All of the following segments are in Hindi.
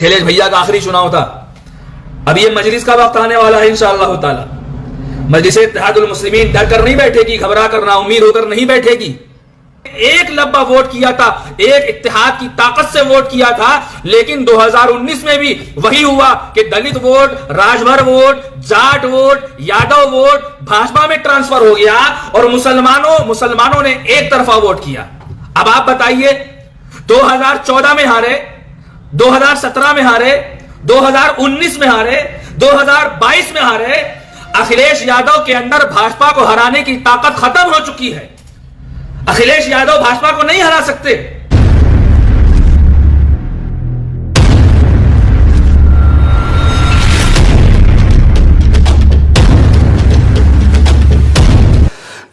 अखिलेश भैया का आखिरी चुनाव था। अब ये मजलिस का वक्त आने वाला है इंशाअल्लाह ताला। मजलिस इत्तेहादुल मुस्लिमीन डर कर नहीं बैठेगी, घबरा कर ना उम्मीद होकर नहीं बैठेगी। एक लब्बा वोट किया था, एक इत्तेहाद की ताकत से वोट किया था, लेकिन 2019 में भी वही हुआ कि Dalit vote, Rajbhar vote, Jat vote, Yadav vote Bhajpa में ट्रांसफर हो गया और मुसलमानों ने एक तरफा वोट किया। अब आप बताइए, 2014 में हारे, 2017 में हारे, 2019 में हारे, 2022 में हारे। अखिलेश यादव के अंदर भाजपा को हराने की ताकत खत्म हो चुकी है। अखिलेश यादव भाजपा को नहीं हरा सकते।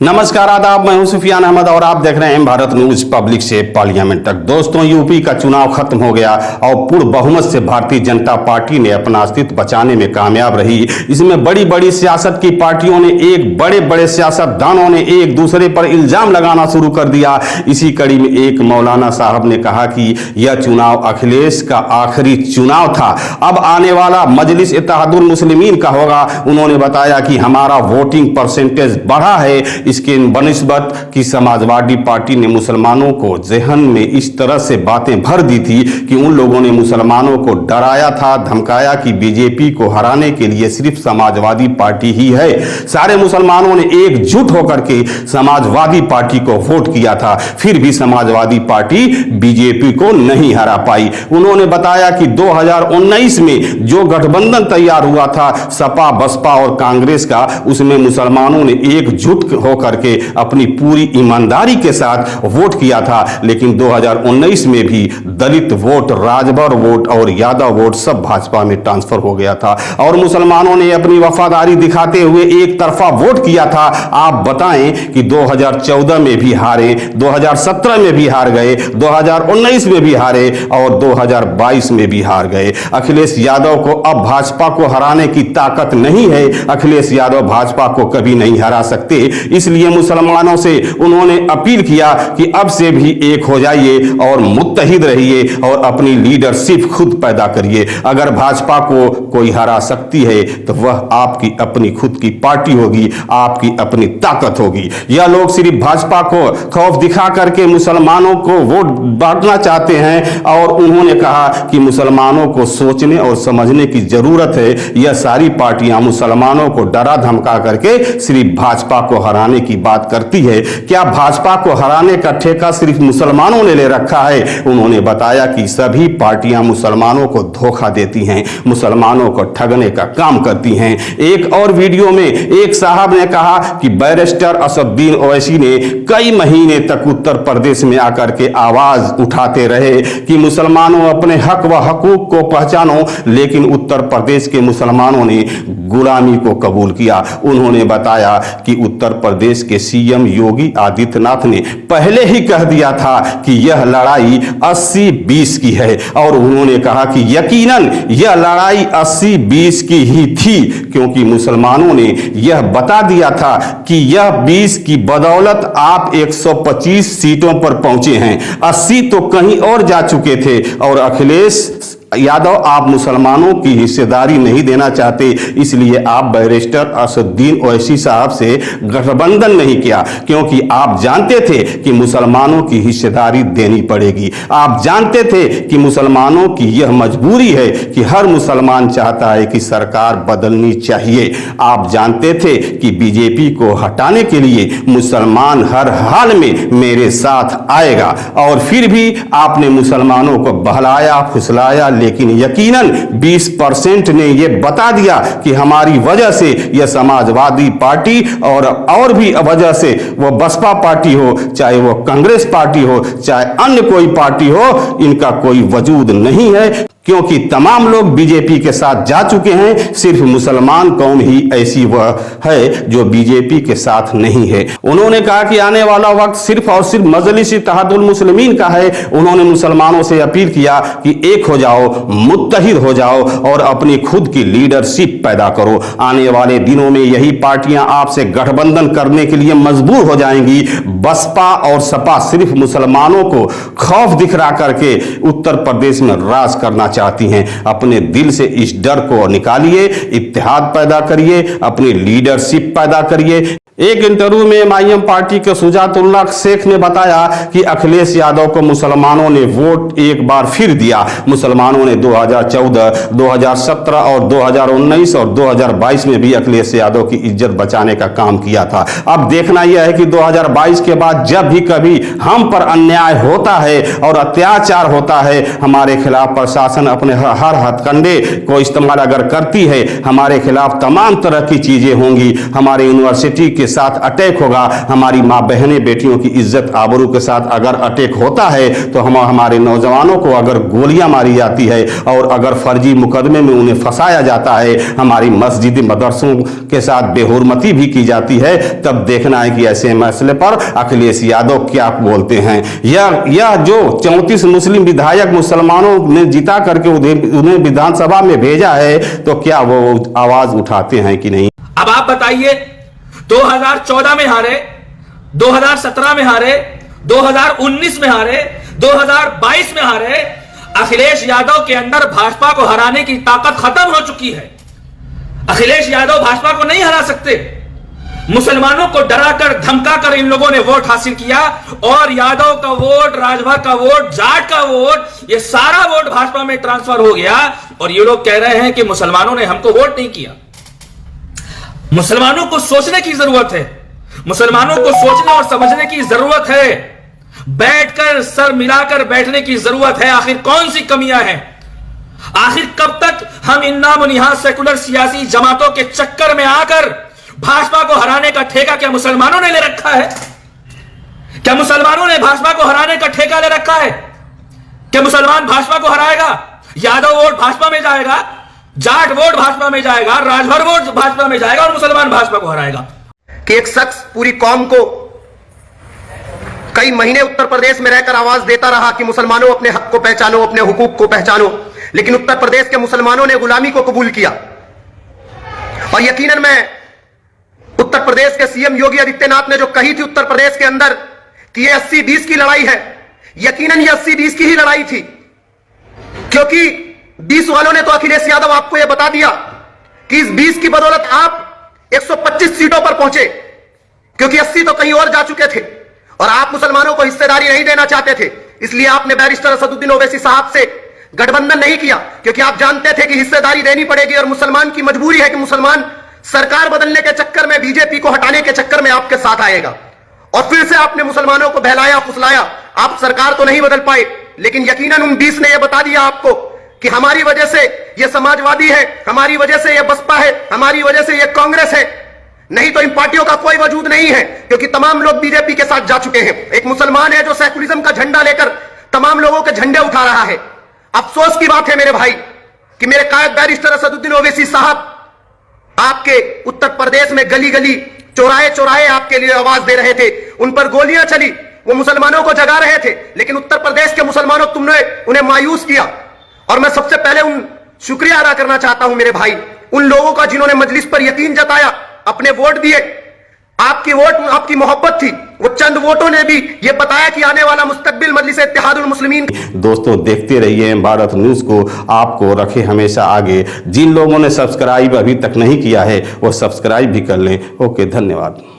नमस्कार, आदाब। मैं हूं सुफियान अहमद और आप देख रहे हैं भारत न्यूज पब्लिक से पार्लियामेंट तक। दोस्तों, यूपी का चुनाव खत्म हो गया और पूर्ण बहुमत से भारतीय जनता पार्टी ने अपना अस्तित्व बचाने में कामयाब रही। इसमें बड़ी बड़ी सियासत की पार्टियों ने, बड़े बड़े सियासतदानों ने एक दूसरे पर इल्जाम लगाना शुरू कर दिया। इसी कड़ी में एक मौलाना साहब ने कहा कि यह चुनाव अखिलेश का आखिरी चुनाव था, अब आने वाला मजलिस इत्तेहादुल मुस्लिमीन का होगा। उन्होंने बताया कि हमारा वोटिंग परसेंटेज बढ़ा है, इसके बनिस्बत कि समाजवादी पार्टी ने मुसलमानों को जहन में इस तरह से बातें भर दी थी कि उन लोगों ने मुसलमानों को डराया था, धमकाया कि बीजेपी को हराने के लिए सिर्फ समाजवादी पार्टी ही है। सारे मुसलमानों ने एकजुट होकर के समाजवादी पार्टी को वोट किया था, फिर भी समाजवादी पार्टी बीजेपी को नहीं हरा पाई। उन्होंने बताया कि 2019 में जो गठबंधन तैयार हुआ था सपा, बसपा और कांग्रेस का, उसमें मुसलमानों ने एकजुट करके अपनी पूरी ईमानदारी के साथ वोट किया था। लेकिन 2019 में भी दलित वोट, राजभर वोट और यादव वोट सब भाजपा में ट्रांसफर हो गया था और मुसलमानों ने अपनी वफादारी दिखाते हुए एक तरफा वोट किया था। आप बताएं कि 2014 में भी हारे, 2017 में भी हार गए, 2019 में भी हारे और 2022 में भी हार गए। अखिलेश यादव को अब भाजपा को हराने की ताकत नहीं है। अखिलेश यादव भाजपा को कभी नहीं हरा सकते। इसलिए मुसलमानों से उन्होंने अपील किया कि अब से भी एक हो जाइए और मुत्तहिद रहिए और अपनी लीडरशिप खुद पैदा करिए। अगर भाजपा को कोई हरा सकती है तो वह आपकी अपनी खुद की पार्टी होगी, आपकी अपनी ताकत होगी। यह लोग सिर्फ भाजपा को खौफ दिखा करके मुसलमानों को वोट बांटना चाहते हैं और उन्होंने कहा कि मुसलमानों को सोचने और समझने की जरूरत है। यह सारी पार्टियां मुसलमानों को डरा धमका करके सिर्फ भाजपा को हराने की बात करती है। क्या भाजपा को हराने का ठेका सिर्फ मुसलमानों ने ले रखा है? उन्होंने बताया कि सभी पार्टियां मुसलमानों को धोखा देती हैं, मुसलमानों को ठगने का काम करती हैं। एक और वीडियो में एक साहब ने कहा कि बैरिस्टर असदुद्दीन ओवैसी ने कई महीने तक उत्तर प्रदेश में आकर के आवाज उठाते रहे कि मुसलमानों अपने हक व हकूक को पहचानो, लेकिन उत्तर प्रदेश के मुसलमानों ने गुलामी को कबूल किया। उन्होंने बताया कि उत्तर प्रदेश के सीएम योगी आदित्यनाथ ने पहले ही कह दिया था कि यह लड़ाई 80-20 की है और उन्होंने कहा कि यकीनन यह लड़ाई 80-20 की ही थी, क्योंकि मुसलमानों ने यह बता दिया था कि यह 20 की बदौलत आप 125 सीटों पर पहुंचे हैं, 80 तो कहीं और जा चुके थे। और अखिलेश यादव, आप मुसलमानों की हिस्सेदारी नहीं देना चाहते, इसलिए आप बैरिस्टर असदुद्दीन ओवैसी साहब से गठबंधन नहीं किया, क्योंकि आप जानते थे कि मुसलमानों की हिस्सेदारी देनी पड़ेगी। आप जानते थे कि मुसलमानों की यह मजबूरी है कि हर मुसलमान चाहता है कि सरकार बदलनी चाहिए। आप जानते थे कि बीजेपी को हटाने के लिए मुसलमान हर हाल में मेरे साथ आएगा और फिर भी आपने मुसलमानों को बहलाया, फुसलाया, लेकिन यकीनन 20% ने यह बता दिया कि हमारी वजह से यह समाजवादी पार्टी और भी वजह से वो बसपा पार्टी हो, चाहे वो कांग्रेस पार्टी हो, चाहे अन्य कोई पार्टी हो, इनका कोई वजूद नहीं है, क्योंकि तमाम लोग बीजेपी के साथ जा चुके हैं। सिर्फ मुसलमान कौम ही ऐसी वह है जो बीजेपी के साथ नहीं है। उन्होंने कहा कि आने वाला वक्त सिर्फ और सिर्फ मजलिस इत्तेहादुल मुस्लिमीन का है। उन्होंने मुसलमानों से अपील किया कि एक हो जाओ, मुत्तहिद हो जाओ और अपनी खुद की लीडरशिप पैदा करो। आने वाले दिनों में यही पार्टियां आपसे गठबंधन करने के लिए मजबूर हो जाएंगी। बसपा और सपा सिर्फ मुसलमानों को खौफ दिखला करके उत्तर प्रदेश में राज करना चाहती हैं। अपने दिल से इस डर को निकालिए, इत्तेहाद पैदा करिए, अपनी लीडरशिप पैदा करिए। एक इंटरव्यू में एमआईएम पार्टी के सुजातुल्लाह शेख ने बताया कि अखिलेश यादव को मुसलमानों ने वोट एक बार फिर दिया। मुसलमानों ने 2014, 2017 और 2019 और 2022 में भी अखिलेश यादव की इज्जत बचाने का काम किया था। अब देखना यह है कि 2022 के बाद जब भी कभी हम पर अन्याय होता है और अत्याचार होता है, हमारे खिलाफ प्रशासन अपने हर हथकंडे को इस्तेमाल अगर करती है, हमारे खिलाफ तमाम तरह की चीजें होंगी। हमारे यूनिवर्सिटी के साथ अटैक होगा, हमारी मां बहनें बेटियों की इज्जत आबरू के साथ अगर अटैक होता है, तो हमारे नौजवानों को अगर गोलियां मारी जाती है और अगर फर्जी मुकदमे में उन्हें फंसाया जाता है, हमारी मस्जिद मदरसों के साथ बेहुरमती भी की जाती है, तब देखना है कि ऐसे मसले पर अखिलेश यादव क्या बोलते हैं। यह जो 34 मुस्लिम विधायक मुसलमानों ने जिता करके उन्हें विधानसभा में भेजा है, तो क्या वो आवाज उठाते हैं कि नहीं। अब आप बताइए, 2014 में हारे, 2017 में हारे, 2019 में हारे, 2022 में हारे। अखिलेश यादव के अंदर भाजपा को हराने की ताकत खत्म हो चुकी है। अखिलेश यादव भाजपा को नहीं हरा सकते। मुसलमानों को डराकर धमकाकर इन लोगों ने वोट हासिल किया और यादव का वोट, राजभर का वोट, जाट का वोट, ये सारा वोट भाजपा में ट्रांसफर हो गया। और ये लोग कह रहे हैं कि मुसलमानों ने हमको वोट नहीं किया। मुसलमानों को सोचने की जरूरत है, मुसलमानों को सोचने और समझने की जरूरत है, बैठकर सर मिलाकर बैठने की जरूरत है। आखिर कौन सी कमियां हैं? आखिर कब तक हम इन नामुनिहाद सेकुलर सियासी जमातों के चक्कर में आकर भाजपा को हराने का ठेका क्या मुसलमानों ने ले रखा है? क्या मुसलमानों ने भाजपा को हराने का ठेका ले रखा है? क्या मुसलमान भाजपा को हराएगा? यादव वोट भाजपा में जाएगा, जाट वोट भाजपा में जाएगा, राजभर वोट भाजपा में जाएगा और मुसलमान भाजपा को हराएगा। कि एक शख्स पूरी कौम को कई महीने उत्तर प्रदेश में रहकर आवाज देता रहा कि मुसलमानों अपने हक को पहचानो, अपने हुकूक को पहचानो, लेकिन उत्तर प्रदेश के मुसलमानों ने गुलामी को कबूल किया। और यकीनन मैं उत्तर प्रदेश के सीएम योगी आदित्यनाथ ने जो कही थी उत्तर प्रदेश के अंदर कि ये 80-20 की लड़ाई है, यकीनन ये 80-20 की ही लड़ाई थी। क्योंकि 20 वालों ने तो अखिलेश यादव आपको यह बता दिया कि इस 20 की बदौलत आप 125 सीटों पर पहुंचे, क्योंकि 80 तो कहीं और जा चुके थे और आप मुसलमानों को हिस्सेदारी नहीं देना चाहते थे। इसलिए आपने बैरिस्टर असदुद्दीन ओवैसी साहब से गठबंधन नहीं किया, क्योंकि आप जानते थे कि हिस्सेदारी देनी पड़ेगी और मुसलमान की मजबूरी है कि मुसलमान सरकार बदलने के चक्कर में, बीजेपी को हटाने के चक्कर में आपके साथ आएगा। और फिर से आपने मुसलमानों को बहलाया फुसलाया। आप सरकार तो नहीं बदल पाए, लेकिन यकीनन उन 20 ने यह बता दिया आपको कि हमारी वजह से ये समाजवादी है, हमारी वजह से ये बसपा है, हमारी वजह से ये कांग्रेस है। नहीं तो इन पार्टियों का कोई वजूद नहीं है, क्योंकि तमाम लोग बीजेपी के साथ जा चुके हैं। एक मुसलमान है जो सेकुलरिज्म का झंडा लेकर तमाम लोगों के झंडे उठा रहा है। अफसोस की बात है मेरे भाई कि मेरे कायद बैरिस्टर असदुद्दीन ओवैसी साहब आपके उत्तर प्रदेश में गली गली, चौराहे चौराहे आपके लिए आवाज दे रहे थे, उन पर गोलियां चली, वो मुसलमानों को जगा रहे थे, लेकिन उत्तर प्रदेश के मुसलमानों तुमने उन्हें मायूस किया। और मैं सबसे पहले उन शुक्रिया अदा करना चाहता हूं मेरे भाई, उन लोगों का जिन्होंने मजलिस पर यकीन जताया, अपने वोट दिए। आपकी वोट, आपकी मोहब्बत थी, वो चंद वोटों ने भी ये बताया कि आने वाला मुस्तकबिल मजलिस इत्तेहादुल मुस्लिमीन। दोस्तों देखते रहिए भारत न्यूज को, आपको रखे हमेशा आगे। जिन लोगों ने सब्सक्राइब अभी तक नहीं किया है वो सब्सक्राइब भी कर लें। ओके, धन्यवाद।